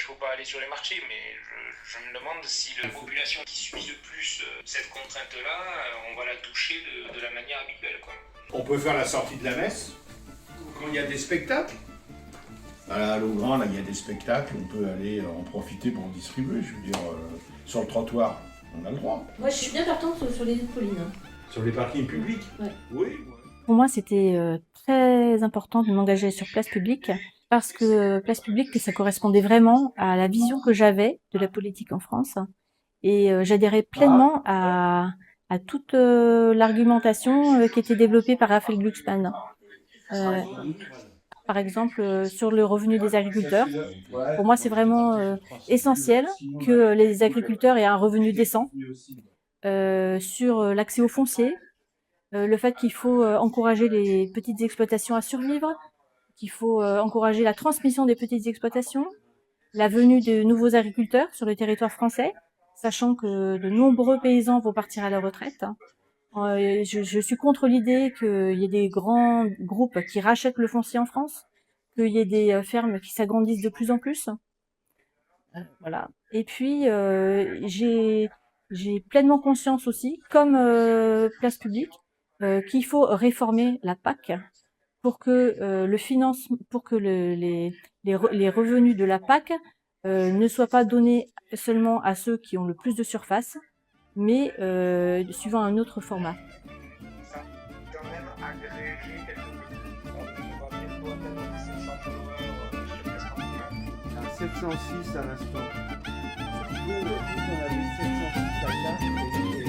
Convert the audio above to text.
qu'il ne faut pas aller sur les marchés, mais je me demande si la population qui subit le plus cette contrainte-là, on va la toucher de la manière habituelle, quoi. On peut faire la sortie de la messe quand il y a des spectacles. À Louvain, là, il y a des spectacles, on peut aller en profiter pour en distribuer. Je veux dire, sur le trottoir, on a le droit. Moi, je suis bien partante sur les Pauline. Sur les parkings publics. Ouais. Oui. Pour moi, c'était très important de m'engager sur Place Publique parce que Place Publique, ça correspondait vraiment à la vision que j'avais de la politique en France et j'adhérais pleinement à toute l'argumentation qui était développée par Raphaël Glucksmann. Par exemple, sur le revenu des agriculteurs, pour moi, c'est vraiment essentiel que les agriculteurs aient un revenu décent. Sur l'accès au foncier, le fait qu'il faut encourager les petites exploitations à survivre, qu'il faut encourager la transmission des petites exploitations, la venue de nouveaux agriculteurs sur le territoire français, sachant que de nombreux paysans vont partir à la retraite. Je suis contre l'idée qu'il y ait des grands groupes qui rachètent le foncier en France, qu'il y ait des fermes qui s'agrandissent de plus en plus. Voilà. Et puis, j'ai pleinement conscience aussi, comme Place Publique, qu'il faut réformer la PAC pour que les revenus de la PAC ne soient pas donnés seulement à ceux qui ont le plus de surface, mais suivant un autre format. Ça, quand même, agréger quelques on va bientôt atteindre les 700 followers sur Place Camping. À 706 à l'instant. Si tu veux, vu qu'on avait 706 à 4,